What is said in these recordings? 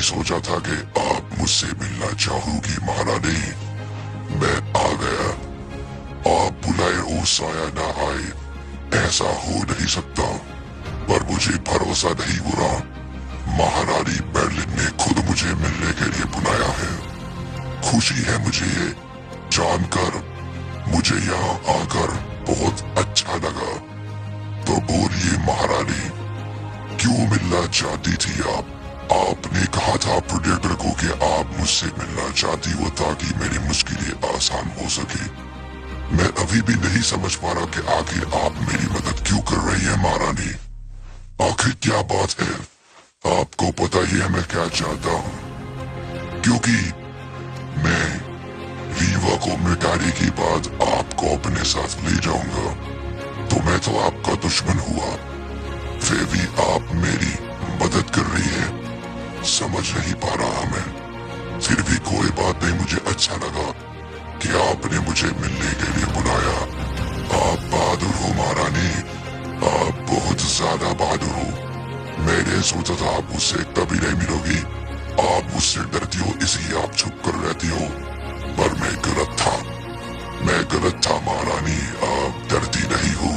सोचा था कि आप मुझसे मिलना चाहोगी महारानी। मैं आ गया। आप बुलाए ओ साया ना आए, ऐसा हो नहीं सकता। पर मुझे भरोसा नहीं हुआ। महारानी मेर्लिन ने खुद मुझे मिलने के लिए बुलाया है। खुशी है मुझे ये जानकर। मुझे यहाँ आकर बहुत अच्छा लगा। तो बोलिए महारानी, क्यों मिलना चाहती थी आप? आपने कहा था प्रोटेक्टर को कि आप मुझसे मिलना चाहती हो ताकि मेरी मुश्किलें आसान हो सके। मैं अभी भी नहीं समझ पा रहा कि आखिर आप मेरी मदद क्यों कर रही है महारानी। आखिर क्या बात है? आपको पता ही है मैं क्या चाहता हूँ। क्योंकि मैं रीवा को मिटाने के बाद आपको अपने साथ ले जाऊंगा। तो मैं तो आपका दुश्मन हुआ, फिर भी आप मेरी मदद कर रही है। समझ नहीं पा रहा मैं। फिर भी कोई बात नहीं, मुझे अच्छा लगा कि आपने मुझे मिलने के लिए बुलाया। आप बहादुर हो महारानी, आप बहुत ज्यादा बहादुर हो। मैंने सोचा था आप मुझसे कभी नहीं मिलोगी। आप मुझसे डरती हो इसलिए आप छुप कर रहती हो, पर मैं गलत था। मैं गलत था महारानी, आप डरती नहीं हो।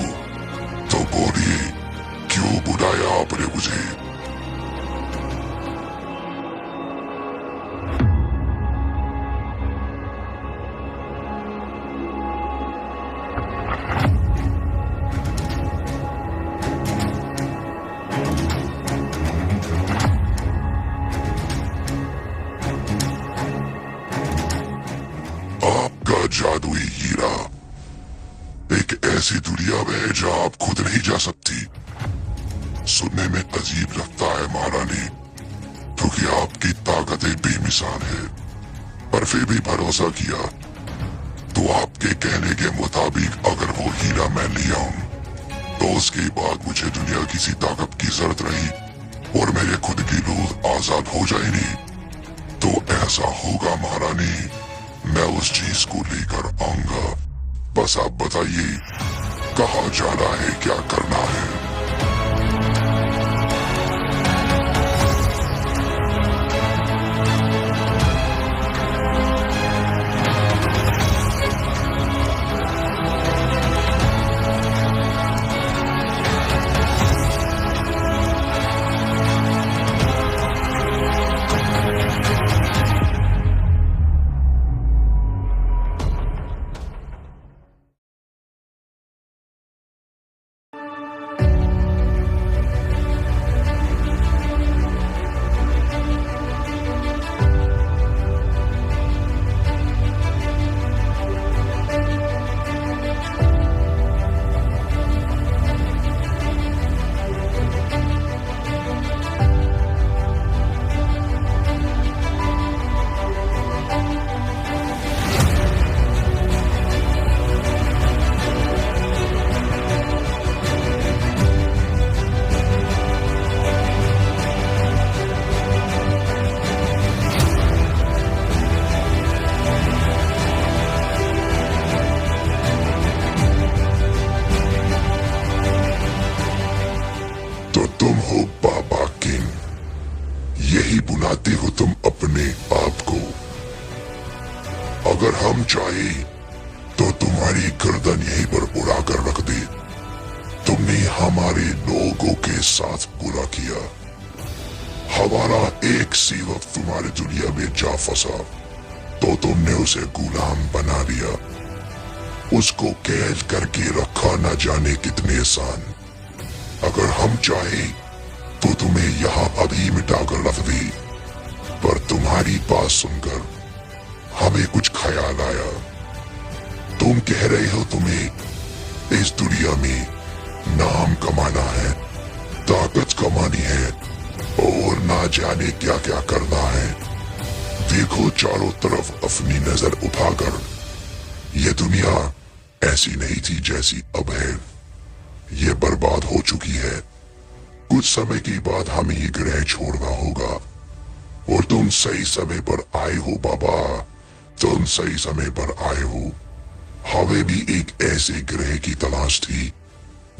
तो बोलिए, क्यों बुलाया आपने मुझे? आपका जादुई हीरा एक ऐसी दुनिया में है जहाँ आप खुद नहीं जा सकती। सुनने में अजीब लगता है महारानी, क्योंकि आपकी ताकतें बेमिसाल है। पर फिर भी भरोसा किया। तो आपके कहने के मुताबिक अगर वो हीरा मैं ले आऊं, तो उसके बाद मुझे दुनिया किसी ताकत की जरूरत रही और मेरे खुद की रूह आजाद हो जाएगी। तो ऐसा होगा महारानी, मैं उस चीज को लेकर आऊंगा। बस आप बताइए कहाँ जाना है, क्या करना है। तो तुम हो बाबा किंग, यही बुलाते हो तुम अपने आप को। अगर हम चाहे तो तुम्हारी गर्दन यहीं पर उड़ा कर रख दे। तुमने हमारे लोगों के साथ बुरा किया। हमारा एक सेवक तुम्हारी दुनिया में जा फंसा, तो तुमने उसे गुलाम बना लिया। उसको कैद करके रखा न जाने कितने साल। अगर हम चाहे तो तुम्हें यहाँ अभी मिटाकर रख दे। पर तुम्हारी बात सुनकर हमें कुछ ख्याल आया। तुम कह रहे हो तुम्हें इस दुनिया में नाम कमाना है, ताकत कमानी है और ना जाने क्या क्या करना है। देखो चारों तरफ अपनी नजर उठाकर, ये दुनिया ऐसी नहीं थी जैसी अब है। ये बर्बाद हो चुकी है। कुछ समय के बाद हमें ये ग्रह छोड़ना होगा। और तुम सही समय पर आए हो बाबा, तुम सही समय पर आए हो। हमें भी एक ऐसे ग्रह की तलाश थी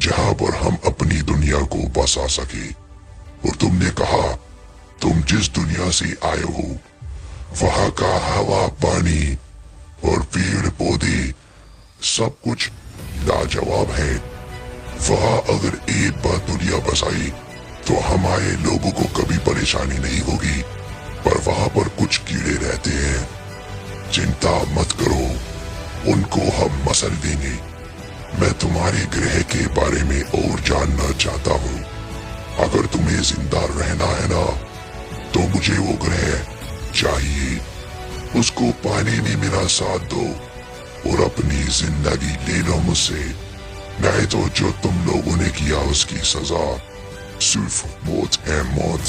जहां पर हम अपनी दुनिया को बसा सके। और तुमने कहा तुम जिस दुनिया से आए हो वहां का हवा पानी और पेड़ पौधे सब कुछ लाजवाब है। वहां अगर एक बार दुनिया बसाई तो हमारे लोगों को कभी परेशानी नहीं होगी, पर वहां पर कुछ कीड़े रहते हैं। चिंता मत करो, उनको हम मसल देंगे। मैं तुम्हारे ग्रह के बारे में और जानना चाहता हूँ। अगर तुम्हें जिंदा रहना है ना, तो मुझे वो ग्रह चाहिए। उसको पाने में मेरा साथ दो और अपनी जिंदगी ले लो मुझसे। नहीं तो जो तुम लोगों ने किया उसकी सजा सिर्फ मौत है, मौत।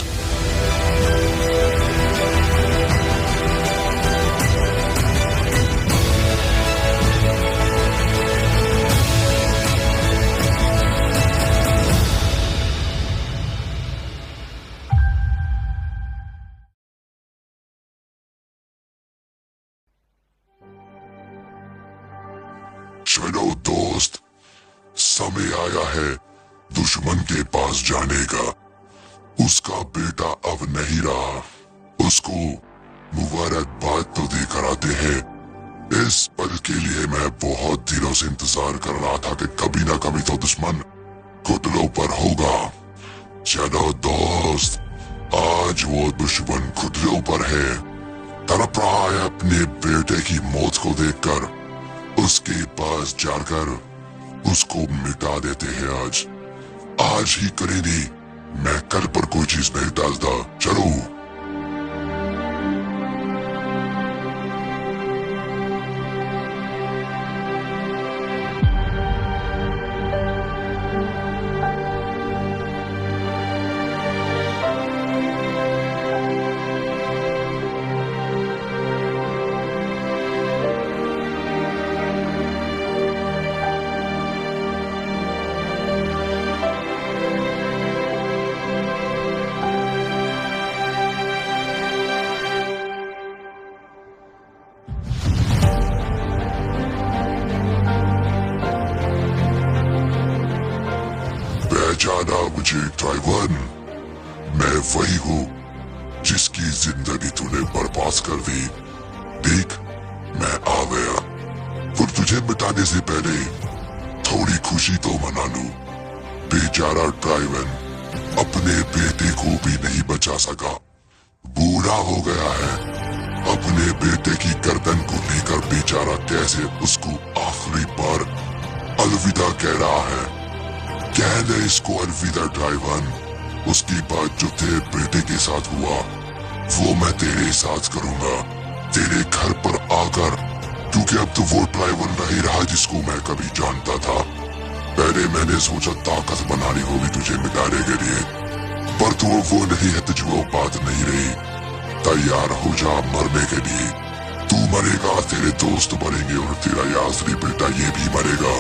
चलो दोस्त, समय आया है दुश्मन के पास जाने का। उसका बेटा अब नहीं रहा, उसको मुबारकबाद तो देकर आते हैं। इस पल के लिए मैं बहुत दिनों से इंतजार कर रहा था कि कभी ना कभी तो दुश्मन घुटनों पर होगा। चलो दोस्त, आज वो दुश्मन घुटनों पर है, तड़प रहा है अपने बेटे की मौत को देखकर। उसके पास जाकर उसको मिटा देते हैं। आज ही करेंगे, मैं कल पर कोई चीज नहीं डालता। चलो। पहचाना मुझे ड्राइवर? मैं वही हूँ जिसकी जिंदगी तूने बर्बाद कर दी। देख, मैं आ गया, पर तुझे मिटाने से पहले थोड़ी खुशी तो मना लूं। बेचारा ड्राइवर अपने बेटे को भी नहीं बचा सका, बूढ़ा हो गया है। अपने बेटे की गर्दन को लेकर बेचारा कैसे उसको आखिरी बार अलविदा कह रहा है। कह दे इसको अलविदा ड्राइवर। उसकी बात जो तेरे बेटे के साथ हुआ वो मैं तेरे साथ करूंगा, तेरे घर पर आकर। क्योंकि अब तो वो ड्राइवर नहीं रहा जिसको मैं कभी जानता था। पहले मैंने सोचा ताकत बनानी होगी तुझे मिटाने के लिए, पर तू वो नहीं है, तुझे वो बात नहीं रही। तैयार हो जा मरने के लिए। तू मरेगा, तेरे दोस्त मरेंगे और तेरा यासरी बेटा ये भी मरेगा।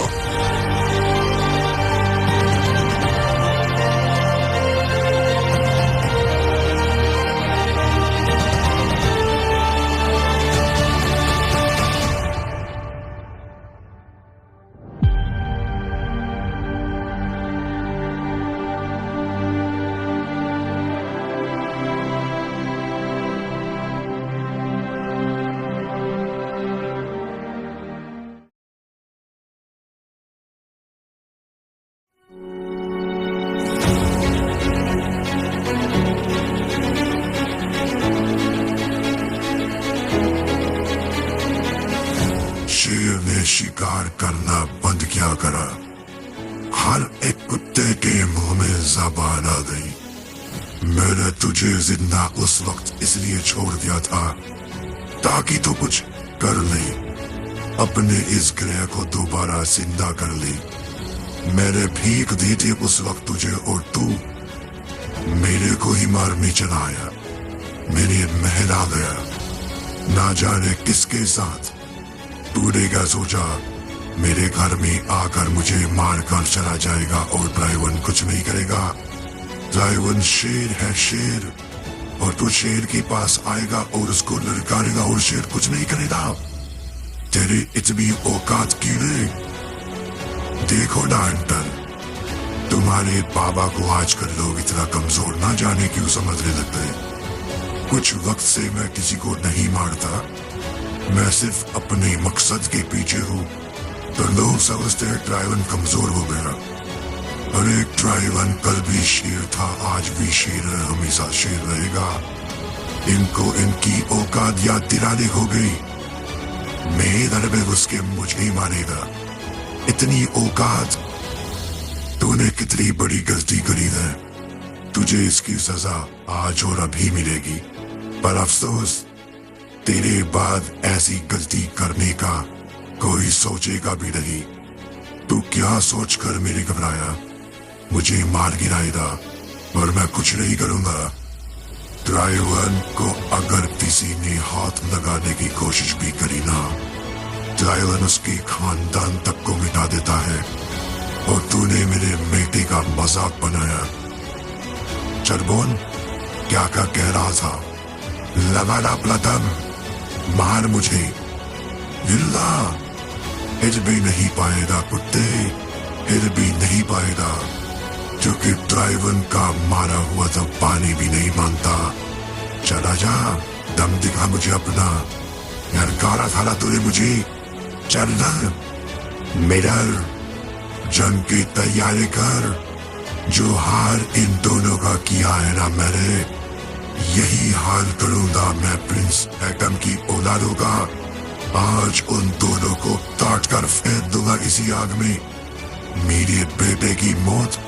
शेर ने शिकार करना बंद क्या करा। हर एक कुत्ते के मुंह में ज़बान आ गई। मैंने तुझे जिंदा उस वक्त इसलिए छोड़ दिया था ताकि तू कुछ कर ले, अपने इस ग्रह को दोबारा जिंदा कर ले। मैंने भीख दी थी उस वक्त तुझे, और तू मेरे को ही मारने चला आया। मेरे महल आ गया, ना जाने किसके साथ। तूने क्या सोचा मेरे घर में आकर मुझे मार कर चला जाएगा और ड्राइवर कुछ नहीं करेगा? ड्राइवर शेर है, शेर। और तू शेर के पास आएगा और उसको ललकारेगा और शेर कुछ नहीं करेगा। तेरी इतनी औकात कीड़े। देखो ना अंकल, तुम्हारे बाबा को आजकल लोग इतना कमजोर ना जाने क्यों समझने लगते हैं। कुछ वक्त से मैं किसी को नहीं मारता, मैं सिर्फ अपने मकसद के पीछे हूँ। तो लोग समझते हैं ट्राइवन कमजोर हो गया। अरे ट्राइवन कल भी शेर था, आज भी शेर है, हमेशा शेर रहेगा। इनको इनकी औकात याद दिलाने हो गई। मेरे में घुस के मुझे ही मारेगा। इतनी औकात? तूने कितनी बड़ी गलती करी है। तुझे इसकी सजा आज और अभी मिलेगी, पर अफसोस तेरे बाद ऐसी गलती करने का कोई सोचेगा भी नहीं। तू क्या सोचकर मेरे घबराया? मुझे मार गिराएगा और मैं कुछ नहीं करूंगा। ट्राइवन को अगर किसी ने हाथ लगाने की कोशिश भी करी ना, ट्राइवन उसके खानदान तक को मिटा देता है। और तूने मेरे बेटे का मजाक बनाया। चरबोन, क्या क्या कह रहा था? लगा ना अपना दम, मार मुझे। हिल्ला, हिल भी नहीं पाएगा कुत्ते, हिल भी नहीं पाएगा, क्योंकि ट्राइवन का मारा हुआ तो पानी भी नहीं मांगता। चला जा, दम दिखा मुझे अपना। लड़कारा था ना तूने मुझे। चलना मिरर, जंग की तैयारी कर। जो हार इन दोनों का किया है ना मैंने, यही हाल करूंगा मैं प्रिंस हैकम की औलादों का। आज उन दोनों को काट कर फेंक दूंगा इसी आग में। मेरे बेटे की मौत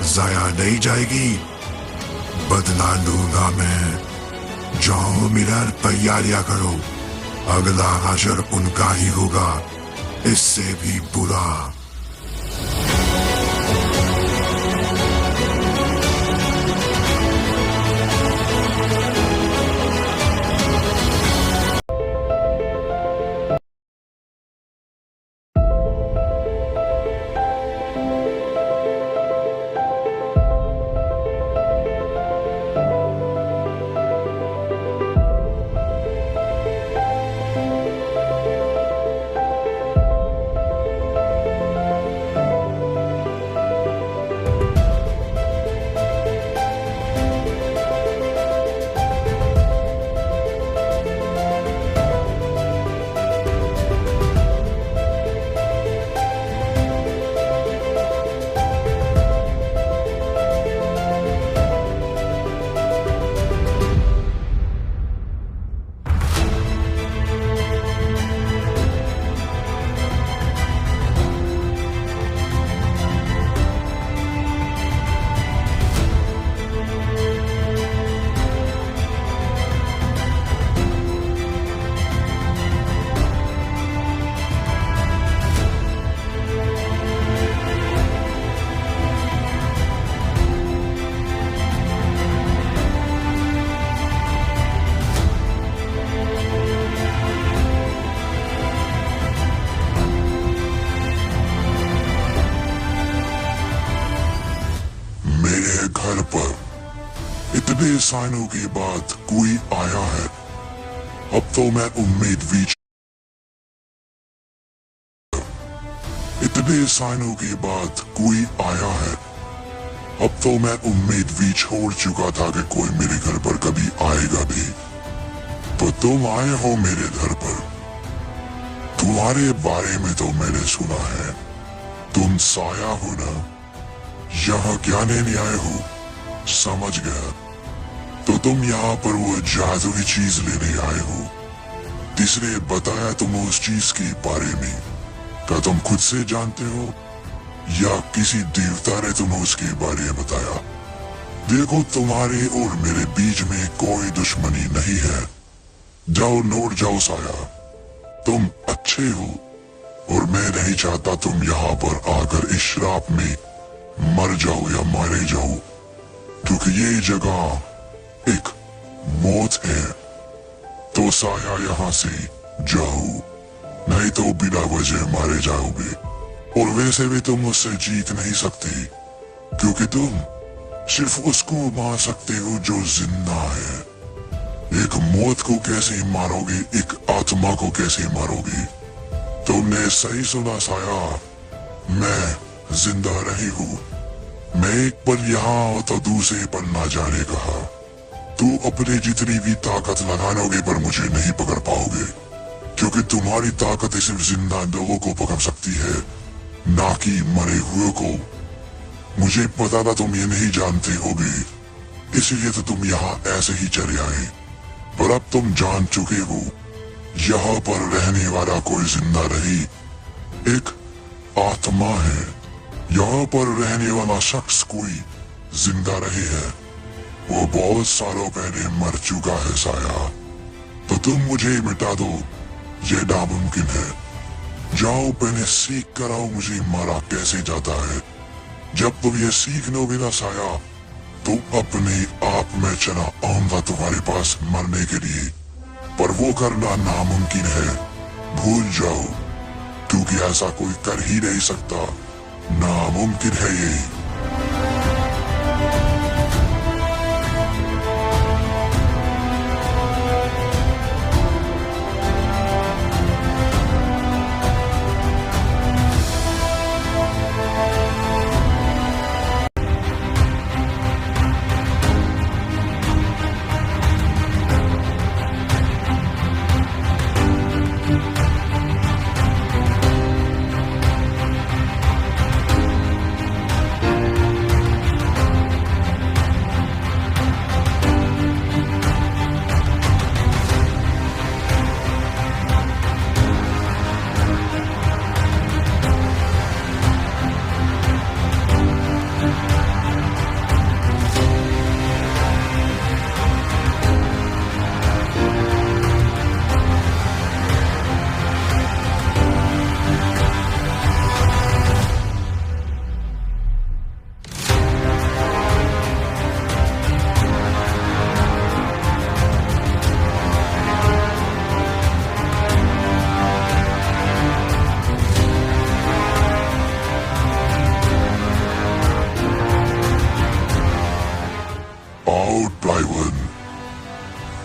जाया नहीं जाएगी, बदला लूंगा मैं। जाओ मिरर, तैयारियां करो, अगला हशर उनका ही होगा, इससे भी बुरा। घर पर इतने सालों के बाद कोई आया है। अब तो मैं उम्मीद भी इतने सालों के बाद कोई आया है। अब तो मैं उम्मीद भी छोड़ चुका था कि कोई मेरे घर पर कभी आएगा भी। तो तुम आए हो मेरे घर पर। तुम्हारे बारे में तो मैंने सुना है। तुम साया हो ना, यहाँ क्या लेने आए हो? समझ गया। तो तुम यहाँ पर वो जादुई चीज लेने आए हो। किसने बताया तुम उस चीज के बारे में? क्या तुम खुद से जानते हो या किसी देवता ने तुम्हें उसके बारे में बताया? देखो, तुम्हारे और मेरे बीच में कोई दुश्मनी नहीं है। जाओ, लौट जाओ साया। तुम अच्छे हो और मैं नहीं चाहता तुम यहाँ पर आकर इस श्राप में मर जाओ या मारे जाओ, क्योंकि ये जगह एक मौत है। तो साया यहाँ से जाओ, नहीं तो बिना वजह मारे जाओगे। और वैसे भी तुम उससे जीत नहीं सकते, क्योंकि तुम सिर्फ उसको मार सकते हो जो जिंदा है। एक मौत को कैसे मारोगे? एक आत्मा को कैसे मारोगे? तुमने सही सुना साया, मैं जिंदा नहीं हूँ। मैं एक पल यहाँ तो दूसरे पल ना जाने कहा। तो अपने जितनी भी ताकत लगा लोगे पर मुझे नहीं पकड़ पाओगे, क्योंकि तुम्हारी ताकत सिर्फ जिंदा लोगों को पकड़ सकती है, ना कि मरे हुए को। मुझे पता था तुम ये नहीं जानते होगे, इसलिए तो तुम यहाँ ऐसे ही चले आए। पर अब तुम जान चुके हो, यहाँ पर रहने वाला कोई जिंदा नहीं, एक आत्मा है। यहाँ पर रहने वाला शख्स कोई जिंदा रही है, वो बहुत सालों पहले मर चुका है साया। तो तुम मुझे मिटा दो, ये नामुमकिन है। जाओ पहले सीख कर आओ मुझे मारा कैसे जाता है। जब तुम ये सीख लोगे ना साया, तो अपने आप में चला आऊंगा तुम्हारे पास मरने के लिए, पर वो करना नामुमकिन है। भूल जाओ, क्योंकि ऐसा कोई कर ही नहीं सकता, नामुमकिन है ये।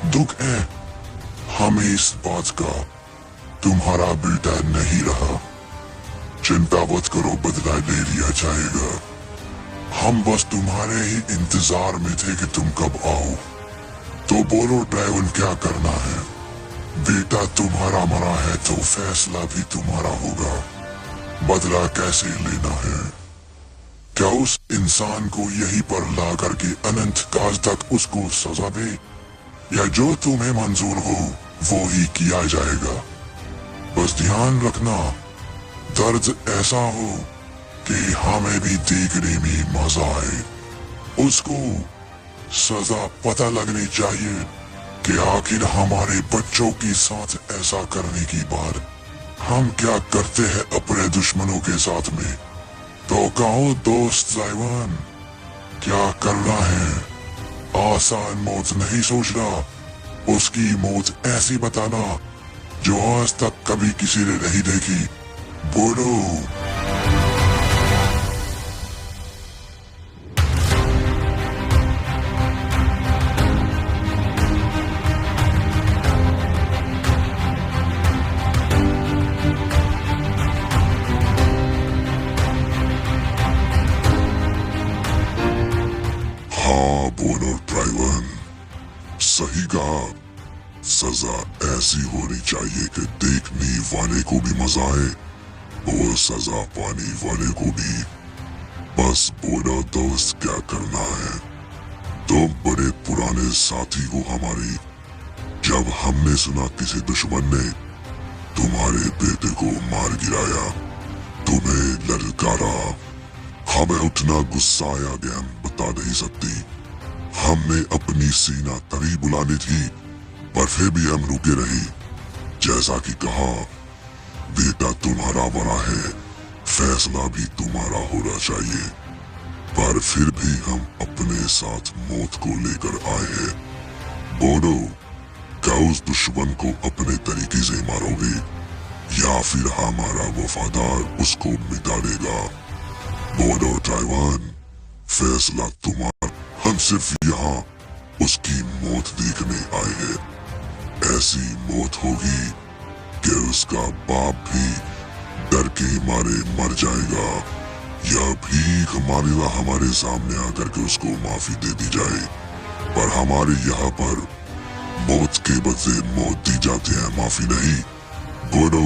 दुख है हमें इस बात का, तुम्हारा बेटा नहीं रहा। चिंता मत करो, बदला ले लिया जाएगा। हम बस तुम्हारे ही इंतजार में थे कि तुम कब आओ। तो बोलो ड्राइवन, क्या करना है? बेटा तुम्हारा मरा है तो फैसला भी तुम्हारा होगा। बदला कैसे लेना है? क्या उस इंसान को यहीं पर ला करके अनंत काल तक उसको सजा दे, या जो तुम्हें मंजूर हो वो ही किया जाएगा? बस ध्यान रखना, दर्द ऐसा हो कि हमें भी देखने में मजा आए। उसको सजा पता लगनी चाहिए कि आखिर हमारे बच्चों के साथ ऐसा करने की बाद हम क्या करते हैं अपने दुश्मनों के साथ में। तो कहो दोस्त ड्राइवर, क्या करना है? आसान मौत नहीं सोचना, उसकी मौत ऐसी बताना जो आज तक कभी किसी ने नहीं देखी। बोलो। हाँ बोलो ड्राइवर, सही कहा। सजा ऐसी होनी चाहिए कि देखने वाले को भी मजा आए और सजा पाने वाले को भी। बस बोलो दोस्त, क्या करना है? तुम बड़े पुराने साथी हो हमारे। जब हमने सुना किसी दुश्मन ने तुम्हारे बेटे को मार गिराया, तुम्हें ललकारा, हमें उतना गुस्सा आया कि हम बता नहीं सकती। हमने अपनी सीना तरी बुलानी थी, पर फिर भी हम रुके रहे। जैसा कि कहा, बेटा तुम्हारा बड़ा है, फैसला भी तुम्हारा होना चाहिए। पर फिर भी हम अपने साथ मौत को लेकर आए हैं। बोलो, क्या उस दुश्मन को अपने तरीके से मारोगे या फिर हमारा वफादार उसको मिटा देगा? बोलो ड्राइवर, फैसला तुम्हारा। हम सिर्फ यहाँ उसकी मौत देखने आए हैं। ऐसी मौत होगी कि उसका बाप भी डर के मारे मर जाएगा, या भीख मांगेगा हमारे सामने आकर के उसको माफी दे दी जाए। पर हमारे यहाँ पर मौत के बदले मौत दी जाती है, माफी नहीं। बोलो।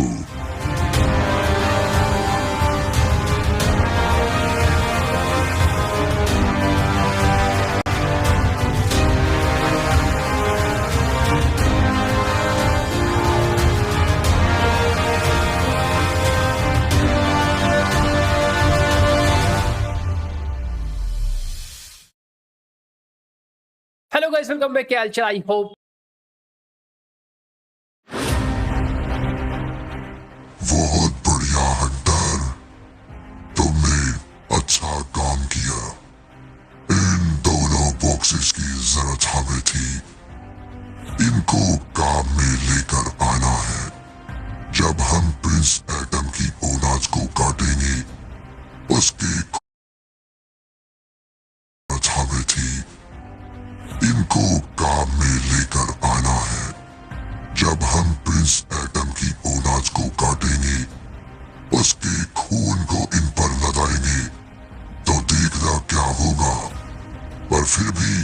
Hello guys, welcome back. क्या हालचाल? आई होप बहुत बढ़िया हंटर, तुमने अच्छा काम किया। इन दोनों बॉक्सेस की जरूरत हमें थी। इनको काम में लेकर आना है। जब हम प्रिंस एडम की औलाद को काटेंगे, उसकी जरूरत हमें थी। इनको काम में लेकर आना है। जब हम प्रिंस एडम की औलाद को काटेंगे, उसके खून को इन पर लगाएंगे, तो देखना क्या होगा। पर फिर भी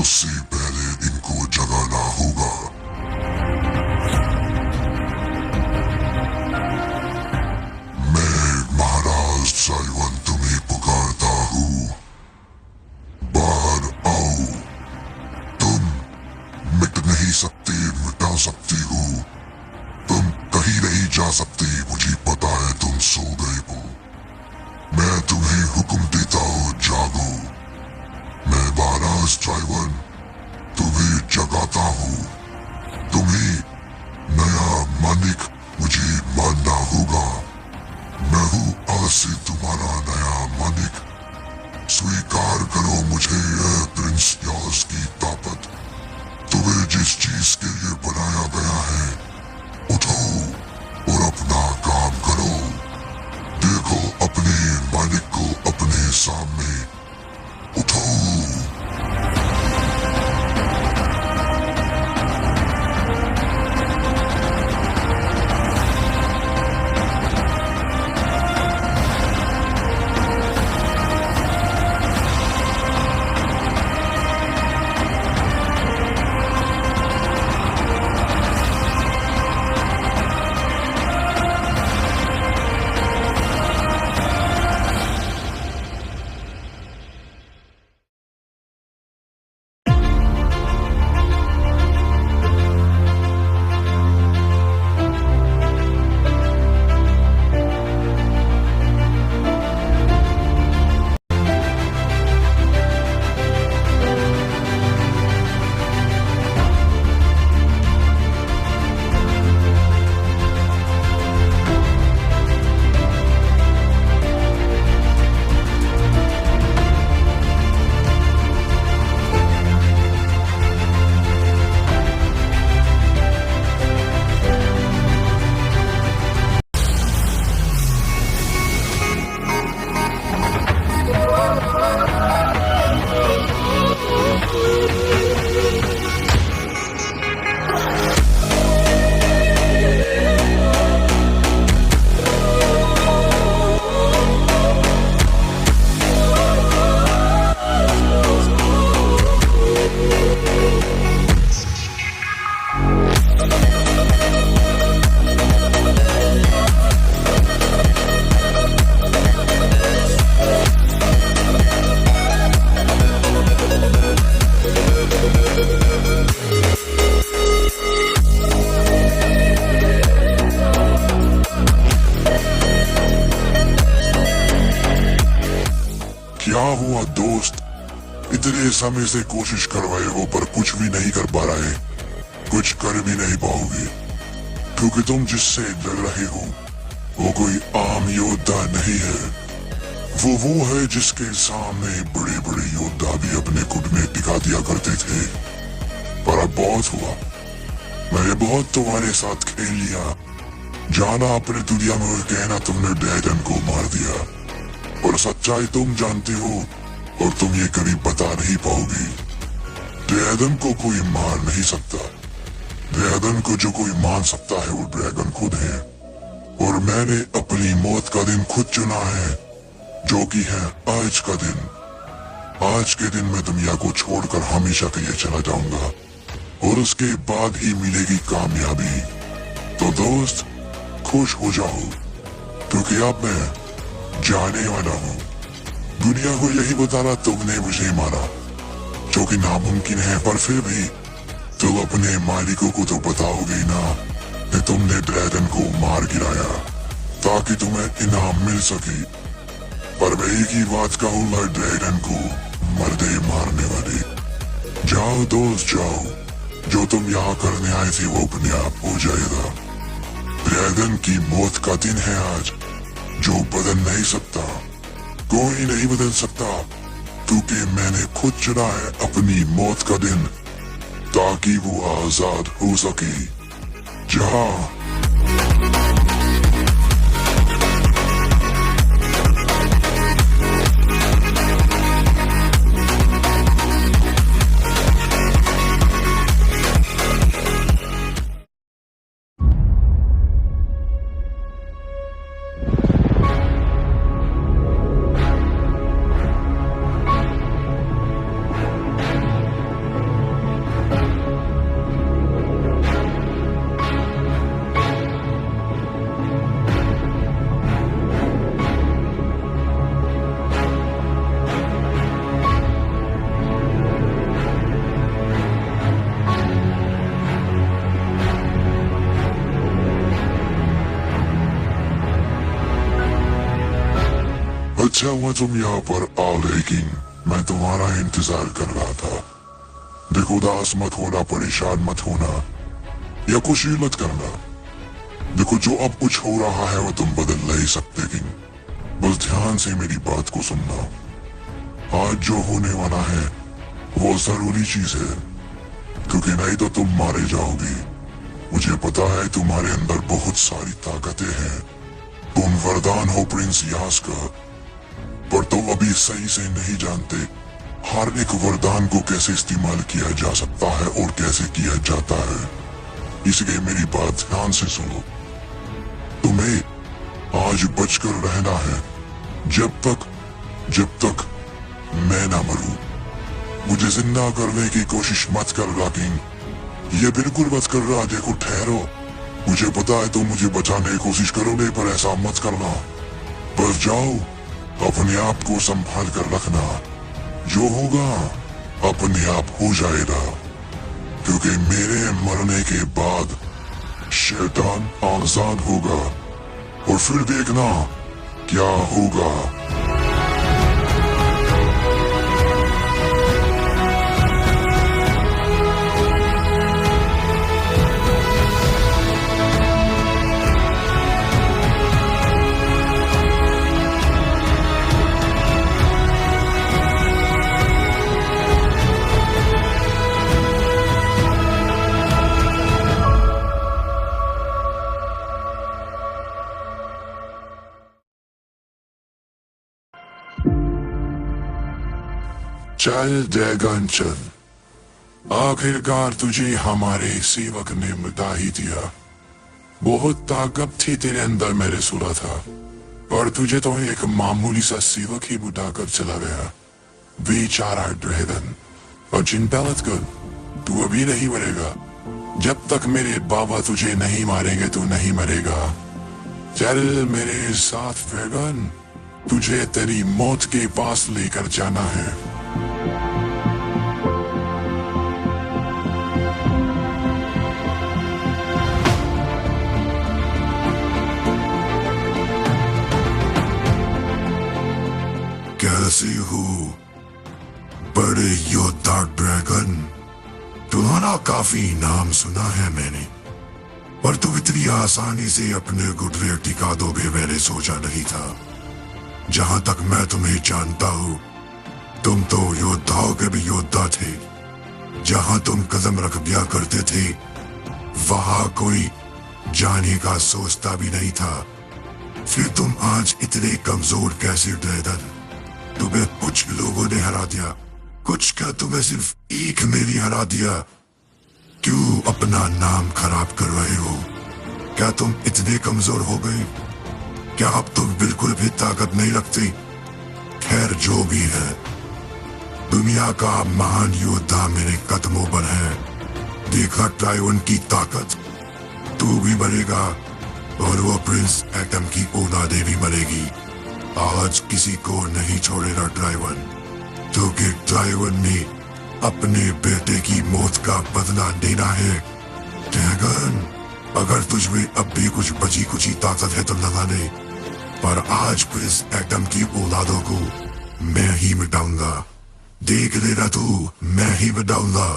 उससे पहले इनको जगाना होगा। मैं महाराज साइवन तुम्हें पुकारता हूँ। बाहर आओ। तुम मिट नहीं सकते, मिटा सकती हो। तुम कहीं नहीं जा सकते, मुझे पता है तुम सो गए हो। मैं तुम्हें हुक्म देता हूँ, जागो। मैं महाराज ड्राइवर तुम्हें जगाता हूँ। तुम्हें नया मालिक मुझे मानना होगा। मैं हूँ आज से तुम्हारा नया मालिक। स्वीकार करो मुझे, यह प्रिंस यास की ताकत। तुम्हें जिस चीज के लिए बनाया गया है, उठो और अपना काम करो। देखो अपने मालिक को अपने सामने। उठो। क्या हुआ दोस्त? इतने समय से कोशिश कर रहे हो पर कुछ भी नहीं कर पा रहे। कुछ कर भी नहीं पाओगे, क्योंकि तुम जिससे लड़ रहे हो वो कोई आम योद्धा नहीं है। वो है जिसके सामने बड़े बड़े योद्धा भी अपने घुटने टिका दिया करते थे। पर अब बहुत हुआ। मैंने बहुत तुम्हारे साथ खेल लिया। जाना अपने दुनिया में और कहना तुमने ड्रैगन को मार दिया। और सच्चाई तुम जानते हो और तुम ये कभी बता नहीं पाओगे। ड्रैगन को कोई मार नहीं सकता। ड्रैगन को जो कोई मान सकता है वो ड्रैगन खुद है। और मैंने अपनी मौत का दिन खुद चुना है, जो कि है आज का दिन। आज के दिन मैं दुनिया को छोड़कर हमेशा के लिए चला जाऊंगा और उसके बाद ही मिलेगी कामयाबी। तो दोस्त खुश हो जाओ, क्योंकि अब मैं जाने वाला हूँ। दुनिया को यही बताना तुमने मुझे मारा, जो कि नामुमकिन है, पर फिर भी तुम अपने मालिकों को तो बताओगे ना कि तुमने ड्रैगन को मार गिराया ताकि तुम्हें इनाम मिल सके। पर मैं एक ही बात कहूंगा ड्रैगन को, मर्दे मारने वाले, जाओ दोस्त जाओ, जो तुम यहाँ करने आए थे वो अपने आप हो जाएगा। ड्रैगन की मौत का दिन है आज, जो बदल नहीं सकता, कोई नहीं बदल सकता, क्योंकि मैंने खुद चुना है अपनी मौत का दिन, ताकि वो आजाद हो सके। जा अच्छा हुआ तुम यहाँ पर आ, लेकिन मैं तुम्हारा इंतजार कर रहा था। देखो, उदास मत होना, परेशान मत होना या कुछ ही मत करना। देखो, जो अब कुछ हो रहा है वो तुम बदल नहीं सकते, किंग। बस ध्यान से मेरी बात को सुनना। आज जो होने वाला है वो जरूरी चीज है, क्योंकि नहीं तो तुम मारे जाओगे। मुझे पता है तुम्हारे अंदर बहुत सारी ताकतें हैं, तुम वरदान हो प्रिंस यास का, पर तुम अभी सही से नहीं जानते हर एक वरदान को कैसे इस्तेमाल किया जा सकता है और कैसे किया जाता है। इसलिए मेरी बात ध्यान से सुनो। तुम्हें आज बचकर रहना है जब तक मैं ना मरूं। मुझे जिंदा करने की कोशिश मत कर रहा किंग, ये बिल्कुल मत कर रहा। देखो ठहरो, मुझे पता है तुम मुझे बचाने की कोशिश करोगे, पर ऐसा मत करना। बस जाओ, अपने आप को संभाल कर रखना। जो होगा अपने आप हो जाएगा, क्योंकि मेरे मरने के बाद शैतान आजाद होगा और फिर देखना क्या होगा। चल ड्रैगन चल, आखिरकार तुझे हमारे सेवक ने मिटा ही दिया। बहुत ताकत थी तेरे अंदर, मैंने सुना था, और तुझे तो एक मामूली सा सेवक ही मिटाकर चला गया। बेचारा ड्रैगन। और चिंता मत कर, तू अभी नहीं मरेगा। जब तक मेरे बाबा तुझे नहीं मारेंगे तू नहीं मरेगा। चल मेरे साथ ड्रैगन, तुझे तेरी मौत के पास लेकर जाना है। कैसे हो बड़े योद्धा ड्रैगन? तुम्हारा काफी नाम सुना है मैंने, पर तुम इतनी आसानी से अपने गुर्दे टिका दोगे मैंने सोचा नहीं था। जहां तक मैं तुम्हें जानता हूं, तुम तो योद्धाओं के भी योद्धा थे। जहां तुम कदम रख दिया करते थे वहां कोई जाने का सोचता भी नहीं था। फिर तुम आज इतने कमजोर कैसे ड्रैगन? तुम्हें कुछ लोगों ने हरा दिया, कुछ क्या तुम्हें सिर्फ एक ने ही हरा दिया। क्यों अपना नाम खराब कर रहे हो? क्या तुम इतने कमजोर हो गए? क्या अब तुम बिल्कुल भी ताकत नहीं रखते? खैर जो भी है, दुनिया का महान योद्धा मेरे कदमों पर है। देखा टाइवन की ताकत, तू भी मरेगा और वो प्रिंस एटम की औलादे भी मरेगी। आज किसी को नहीं छोड़ेगा टाइवन, क्योंकि टाइवन ने अपने बेटे की मौत का बदला लेना है। ड्रैगन, अगर तुझ में अब भी कुछ बची कुची ताकत है तो लगा ले, पर आज प्रिंस एटम की औलादों को मैं ही मिटाऊंगा। देख लेना तू, मैं ही मिटाऊंगा।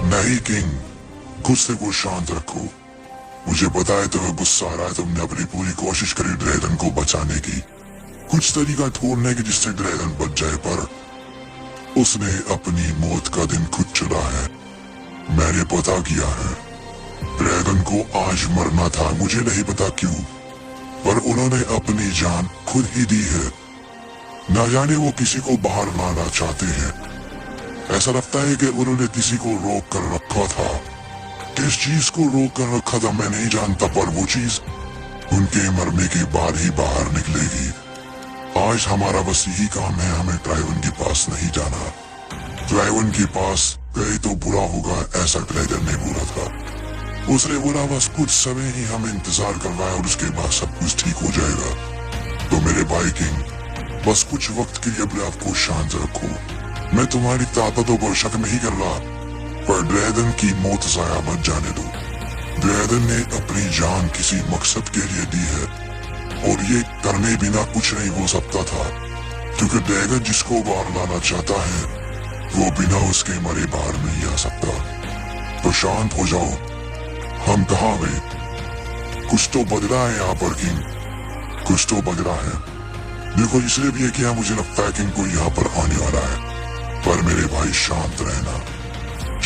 नहीं किंग, गुस्से को शांत रखो। मुझे पता है तुम्हें गुस्सा आ रहा है। तुमने अपनी पूरी कोशिश करी ड्रैगन को बचाने की, कुछ तरीका ढूंढने की जिससे ड्रैगन बच जाए, पर उसने अपनी मौत का दिन खुद चुना है। मैंने पता किया है, ड्रैगन को आज मरना था। मुझे नहीं पता क्यों, पर उन्होंने अपनी जान खुद ही दी है। न जाने वो किसी को बाहर लाना चाहते हैं। ऐसा लगता है कि उन्होंने किसी को रोक कर रखा था। किस चीज को रोक कर रखा था मैं नहीं जानता, पर वो चीज उनके मरने के बाद ही बाहर निकलेगी। आज हमारा बस यही काम है, हमें ड्राइवन के पास नहीं जाना। ड्राइवन के पास गए तो बुरा होगा, ऐसा ड्रैगन ने बोला था। उसने बोला बस कुछ समय ही हमें इंतजार करना है और उसके बाद सब कुछ ठीक हो जाएगा। तो मेरे भाई किंग, बस कुछ वक्त के लिए अपने आप को शांत रखो। मैं तुम्हारी ताकतों पर शक नहीं कर रहा, पर ड्रैगन की मौत जाया मत जाने दो। ड्रैगन ने अपनी जान किसी मकसद के लिए दी है और ये करने बिना कुछ नहीं हो सकता था, क्योंकि ड्रैगन जिसको बाहर लाना चाहता है वो बिना उसके मरे बाहर नहीं आ सकता। तो शांत हो जाओ। हम कहाँ गए? कुछ तो बदला है यहाँ पर किंग, कुछ तो बदला है। देखो, इसलिए भी है कि मुझे लगता है किंग कोई यहाँ पर आने वाला है। पर मेरे भाई शांत रहना,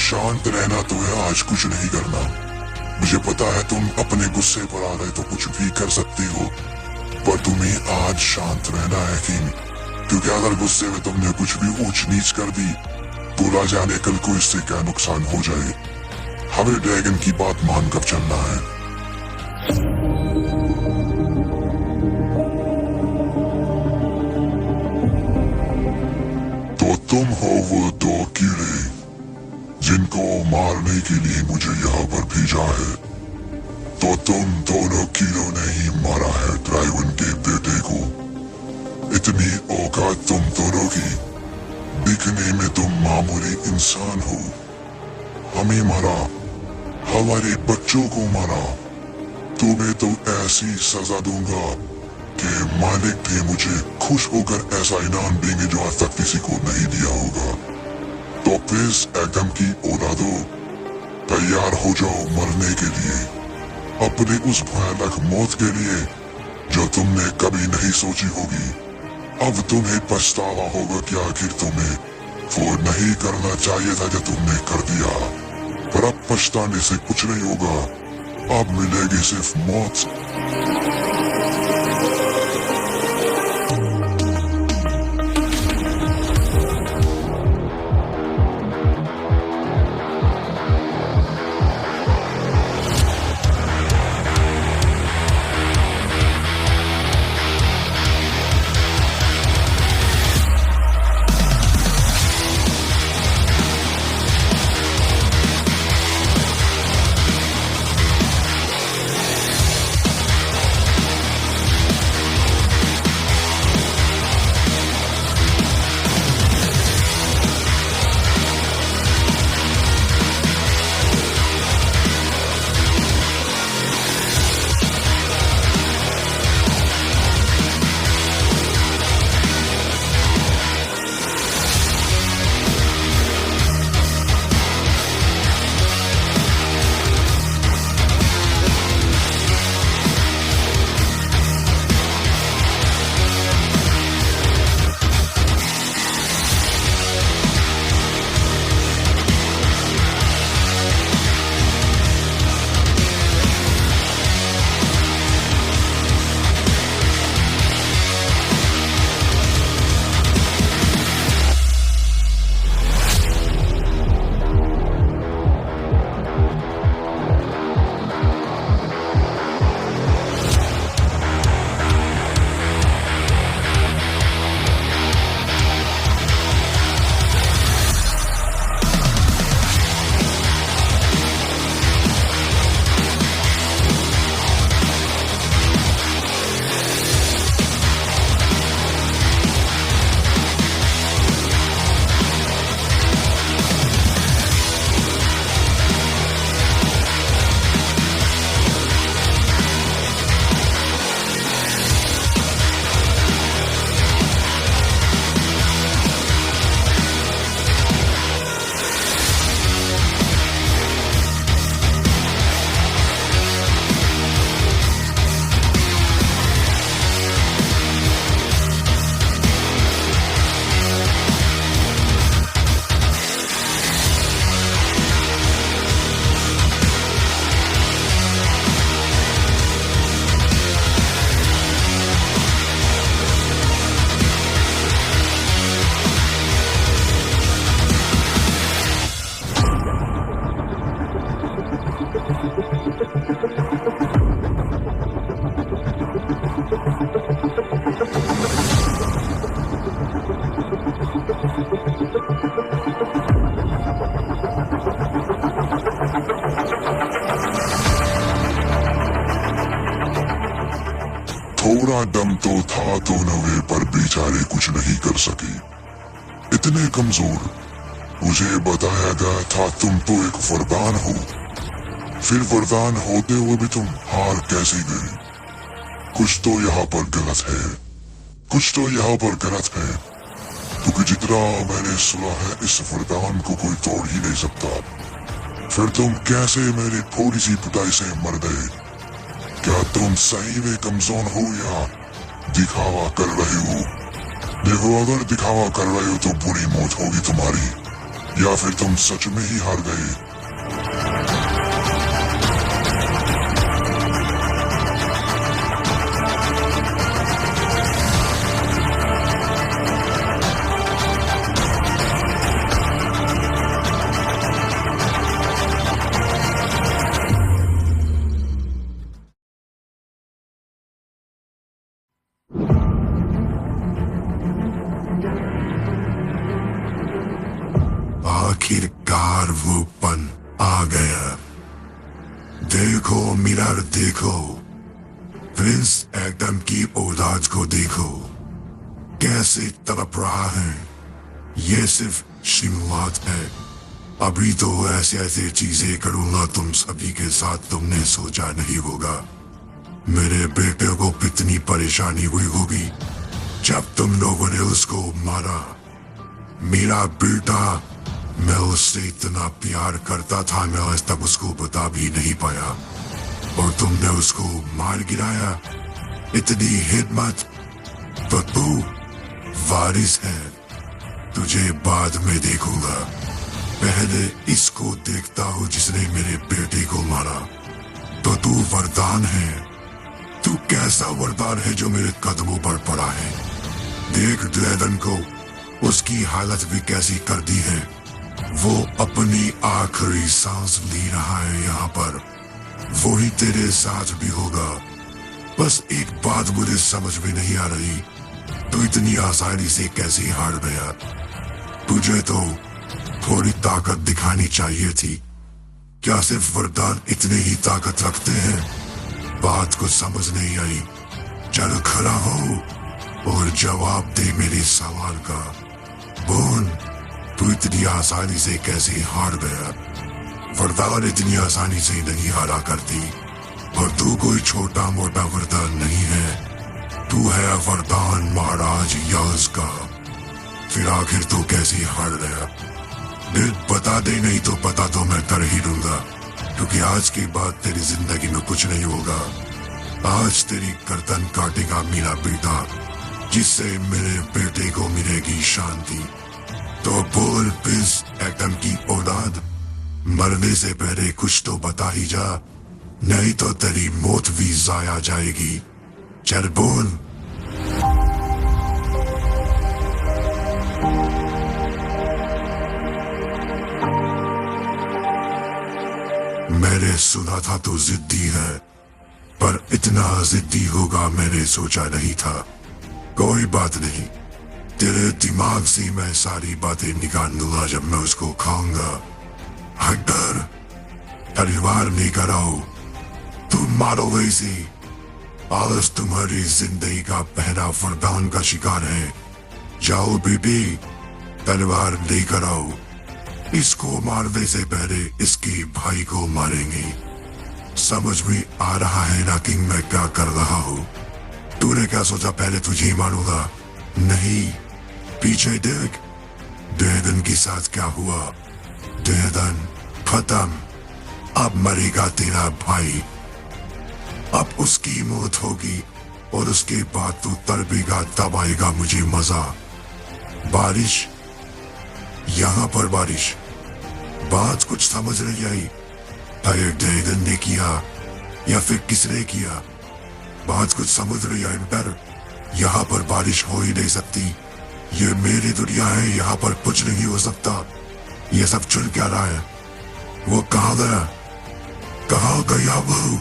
शांत रहना। तुम्हें आज कुछ नहीं करना। मुझे पता है तुम अपने गुस्से पर आ गए तो कुछ भी कर सकते हो, पर तुम्हें आज शांत रहना है किंग, क्योंकि अगर गुस्से में तुमने कुछ भी ऊंच नीच कर दी तो ना जाने कल को इससे क्या नुकसान हो जाए। हमें ड्रैगन की बात मानकर चलना है। तो तुम हो वो दो कीड़े जिनको मारने के लिए मुझे यहाँ पर भेजा है। तो तुम दोनों कीड़ों ने ही मारा है ड्राइवन के बेटे को। इतनी औकात तुम दोनों की, दिखने में तुम मामूली इंसान हो। हमें मारा, हमारे बच्चों को मारा। तुम्हें तो ऐसी सजा दूंगा कि मालिक भी मुझे खुश होकर ऐसा इनाम देंगे जो आज तक किसी को नहीं दिया होगा। तो प्रिंस एटम की औलादों, तैयार हो जाओ मरने के लिए, अपने उस भयानक मौत के लिए जो तुमने कभी नहीं सोची होगी। अब तुम्हें पछतावा होगा कि आखिर तुम्हें वो नहीं करना चाहिए था जो तुमने कर दिया, पर अब पछताने से कुछ नहीं होगा। अब मिलेगी सिर्फ मौत। पूरा दम तो था तो नवे पर बेचारे कुछ नहीं कर सके। इतने कमजोर। मुझे बताया गया था तुम तो एक वरदान हो, फिर वरदान होते हुए भी तुम हार कैसे गए? कुछ तो यहाँ पर गलत है, कुछ तो यहाँ पर गलत है, क्योंकि जितना मैंने सुना है इस वरदान को कोई तोड़ ही नहीं सकता। फिर तुम कैसे मेरी थोड़ी सी पिटाई से मर गए? क्या तुम सही में कमजोर हो या दिखावा कर रहे हो? देखो, अगर दिखावा कर रहे हो तो बुरी मौत होगी तुम्हारी, या फिर तुम सच में ही हार गए। आखिरकार वो पन आ गया। देखो मिरर देखो, प्रिंस एकदम की औलाद को देखो, कैसे तड़प रहा है। ये सिर्फ शुरुआत है, अभी तो ऐसे ऐसे चीजें करूंगा तुम सभी के साथ तुमने सोचा नहीं होगा। मेरे बेटे को कितनी परेशानी हुई होगी जब तुम लोगों ने उसको मारा। मेरा बेटा, मैं उससे इतना प्यार करता था, मैं आज तक उसको बता भी नहीं पाया, और तुमने उसको मार गिराया। इतनी हिम्मत। तो तू वारिस है, तुझे बाद में देखूंगा, पहले इसको देखता हूँ जिसने मेरे बेटे को मारा। तो तू वरदान है, तू कैसा वरदान है जो मेरे कदमों पर पड़ा है। देख ड्रैगन को, उसकी हालत भी कैसी कर दी है। वो अपनी आखिरी सांस ले रहा है यहाँ पर। वही तेरे साथ भी होगा। बस एक बात मुझे समझ में नहीं आ रही, तू इतनी आसानी से कैसे हार गया? तुझे तो थोड़ी ताकत दिखानी चाहिए थी। क्या सिर्फ वरदान इतने ही ताकत रखते हैं? बात को समझ नहीं आई। चल खड़ा हो और जवाब दे मेरे सवाल का। बोन, तू इतनी आसानी से कैसे हार गया? वरदान इतनी आसानी से नहीं हारा करती, और तू कोई छोटा मोटा वरदान नहीं है, तू है वरदान महाराज यज का। फिर आखिर तू कैसे हार गया? बता दे, नहीं तो पता तो मैं कर ही दूंगा, क्योंकि आज के बाद तेरी जिंदगी में कुछ नहीं होगा। आज तेरी गर्दन काटेगा मेरा बेटा, जिससे मेरे बेटे को मिलेगी शांति। तो बोल प्रिंस एकदम की औलाद, मरने से पहले कुछ तो बता ही जा, नहीं तो तेरी मौत भी जाया जाएगी। चल बोल। मैंने सुना था तू जिद्दी है, पर इतना जिद्दी होगा मैंने सोचा नहीं था। कोई बात नहीं, तेरे दिमाग से मैं सारी बातें निकाल लूंगा जब मैं उसको खाऊंगा। हटर, परिवार नहीं कराओ, तुम मारो वैसे। आज तुम्हारी जिंदगी का पहला वरदान का शिकार है। जाओ बेबी, तलवार लेकर आओ। इसको मारने से पहले इसके भाई को मारेंगे। समझ में आ रहा है ना कि मैं क्या कर रहा हूँ? तूने क्या सोचा पहले तुझे ही मारूंगा? नहीं, पीछे देख, ड्रैगन के साथ क्या हुआ। ड्रैगन खत्म, अब मरेगा तेरा भाई। अब उसकी मौत होगी और उसके बाद तू तड़पेगा, तब आएगा मुझे मजा। बारिश, यहाँ पर बारिश। बात कुछ समझ नहीं आई, ड्रैगन ने किया या फिर किसने किया? बात कुछ समझ नहीं आई। पर यहाँ पर बारिश हो ही नहीं सकती, ये मेरी दुनिया है, यहाँ पर कुछ नहीं हो सकता। ये सब चुन क्या रहा है? वो कहाँ गया? कहाँ गया वो?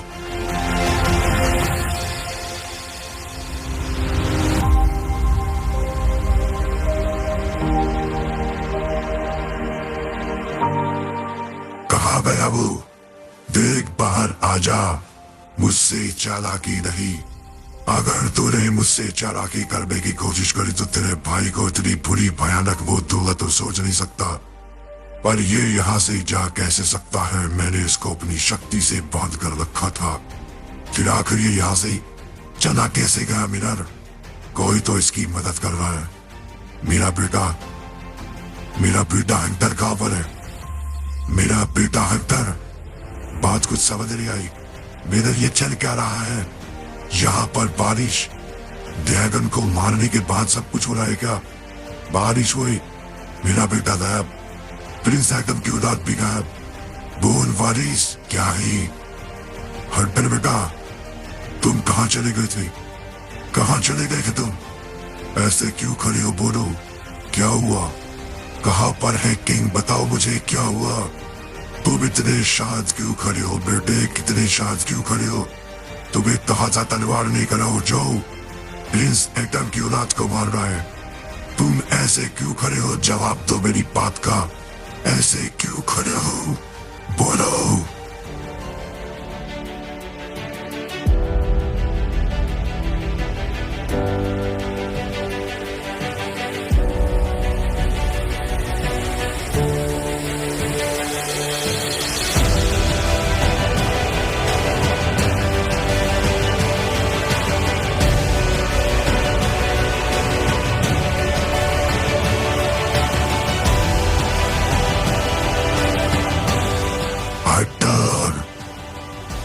कहाँ गया वो? देख बाहर आजा, मुझसे चालाकी नहीं। अगर तूने मुझसे चालाकी करने की कोशिश करी तो तेरे भाई को इतनी बुरी भयानक वो दूंगा तो सोच नहीं सकता। पर ये यहाँ से जा कैसे सकता है? मैंने इसको अपनी शक्ति से बांध कर रखा था, फिर आखिर ये यहाँ से चला कैसे गया? मिरर, कोई तो इसकी मदद कर रहा है। मेरा बेटा हेक्टर कहाँ पर है? मेरा बेटा हेक्टर, बात कुछ समझ नहीं आई। मेरा ये चल क्या रहा है? यहाँ पर बारिश, ड्रैगन को मारने के बाद सब कुछ हो रहा है क्या? बारिश हुई, मेरा बेटा गायब, प्रिंस एकदम की औलाद भी गायब, बोन वारिस क्या ही? हटकर बेटा, तुम कहाँ चले गए थे? कहाँ चले गए थे तुम? ऐसे क्यों खड़े हो? बोलो, क्या हुआ? कहाँ पर है किंग? बताओ मुझे क्या हुआ? तुम इतने शांत क्यों खड़े हो बेटे? कितने शांत क्यों खड़े हो? तुम्हें ताजा तलवार नहीं करा हो जो प्रिंस एकदम की औलाद को मार रहा है? तुम ऐसे क्यों खड़े हो? जवाब दो मेरी बात का। ऐसे क्यों खड़े हो? बोलो।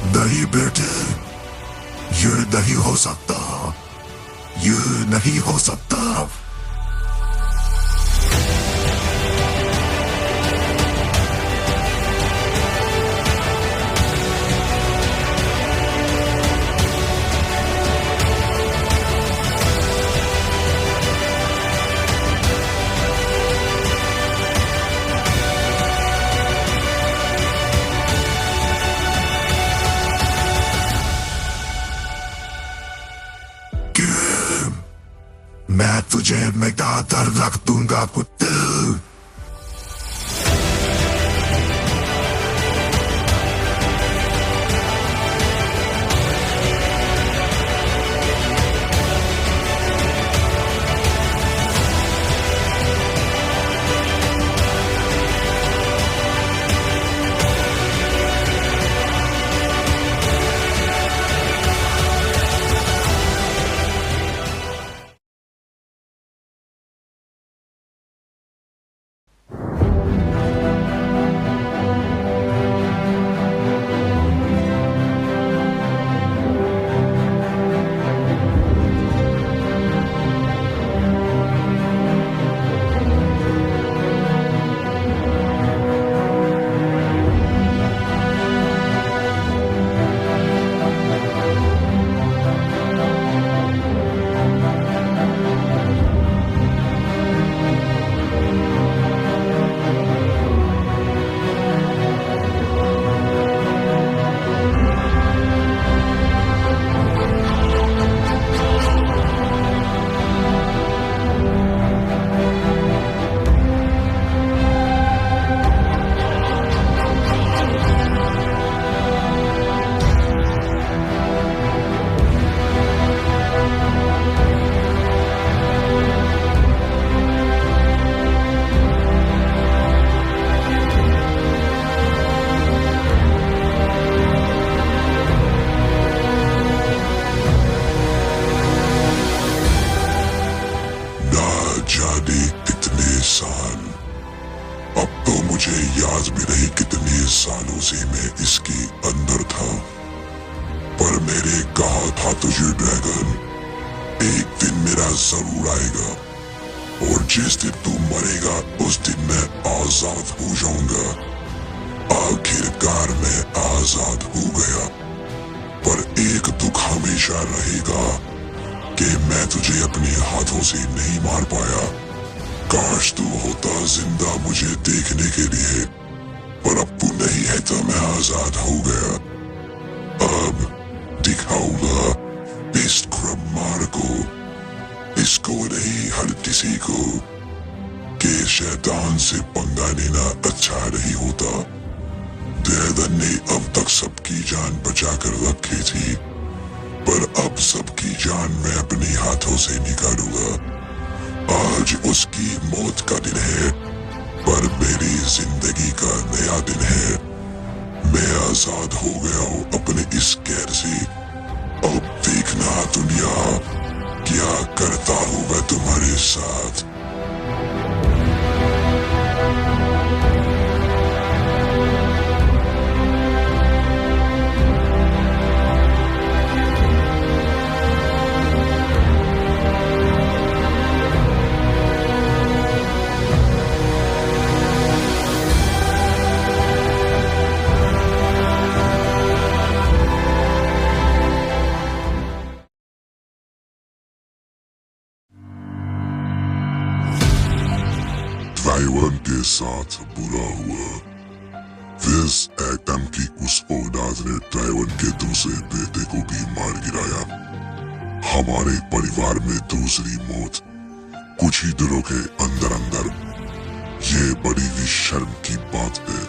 नहीं बेटे, ये नहीं हो सकता, ये नहीं हो सकता। मैं तुझे मैदान रख दूंगा कुत्ते। याद भी नहीं कितने सालों से मैं इसके अंदर था, पर मेरे कहा था तुझे ड्रैगन, एक दिन मेरा जरूर आएगा और जिस दिन तू मरेगा उस दिन मैं आजाद हो जाऊंगा। आखिरकार मैं आजाद हो गया, पर एक दुख हमेशा रहेगा कि मैं तुझे अपने हाथों से नहीं मार पाया। काश तू होता जिंदा मुझे देखने के लिए, पर अब तू नहीं है तो मैं आजाद हो गया। अब दिखाऊंगा इस क्रमार को, इसको नहीं हर किसी को, कि शैतान से पंगा लेना अच्छा नहीं होता। ड्रैगन ने अब तक सबकी जान बचा कर रखी थी, पर अब सबकी जान मैं अपने हाथों से निकालूंगा। आज उसकी मौत का दिन है, पर मेरी जिंदगी का नया दिन है। मैं आजाद हो गया हूँ अपने इस कैद से। अब देखना दुनिया, क्या करता हूँ मैं तुम्हारे साथ। ट्राइवन के साथ बुरा हुआ। इस एटम की उस औलाद ने ट्राइवन के दूसरे बेटे को भी मार गिराया। हमारे परिवार में दूसरी मौत कुछ ही दिनों के अंदर अंदर। ये बड़ी ही शर्म की बात है।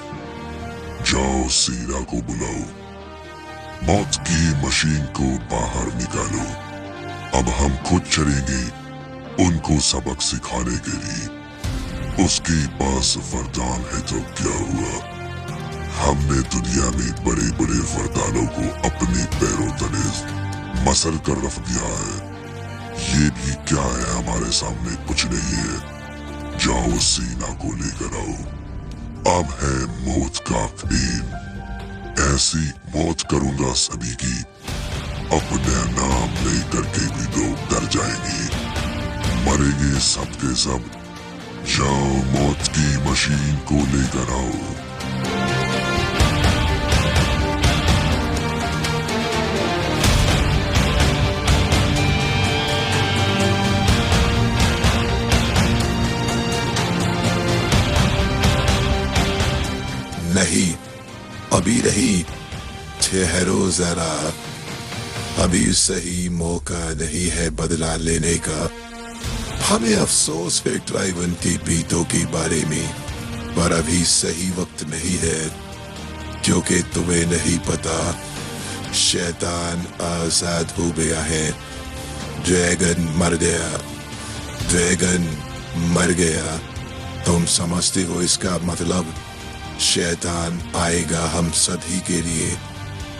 जाओ सीरा को बुलाओ, मौत की मशीन को बाहर निकालो। अब हम खुद चलेंगे उनको सबक सिखाने के लिए। उसके पास वरदान है तो क्या हुआ, हमने दुनिया में बड़े बड़े वरदानों को अपने पैरों तले मसल कर रख दिया है। ये भी क्या है हमारे सामने, कुछ नहीं है। जाओ सीना को लेकर आओ। अब है मौत का खेल। ऐसी मौत करूंगा सभी की, अपने नाम लेकर के भी लोग डर जाएंगे। मरेंगे सब के सब। जाओ मौत की मशीन को लेकर आओ। नहीं, अभी नहीं, ठहरो जरा। अभी सही मौका नहीं है बदला लेने का। हमें अफसोस है ट्राइवन की बीतों के बारे में, पर अभी सही वक्त नहीं है, क्योंकि तुम्हें नहीं पता शैतान आजाद हो गया है। ड्रैगन मर गया, ड्रैगन मर गया। तुम समझते हो इसका मतलब? शैतान आएगा हम सभी के लिए,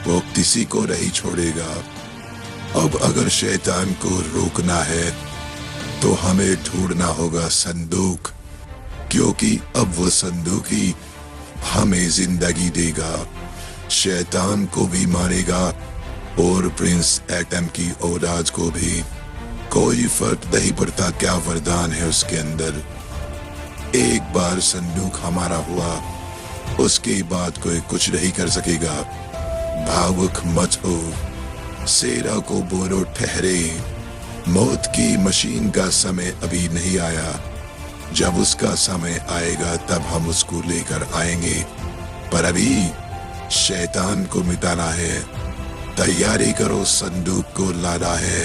वो किसी को नहीं छोड़ेगा। अब अगर शैतान को रोकना है तो हमें ढूंढना होगा संदूक, क्योंकि अब वो संदूक ही हमें जिंदगी देगा। शैतान को भी मारेगा और प्रिंस एटम की औलाद को भी। कोई फर्क नहीं पड़ता क्या वरदान है उसके अंदर। एक बार संदूक हमारा हुआ, उसके बाद कोई कुछ नहीं कर सकेगा। भावुक मत हो, सेरा को बोलो ठहरे। मौत की मशीन का समय अभी नहीं आया। जब उसका समय आएगा तब हम उसको लेकर आएंगे, पर अभी शैतान को मिटाना है। तैयारी करो, संदूक को लाना है।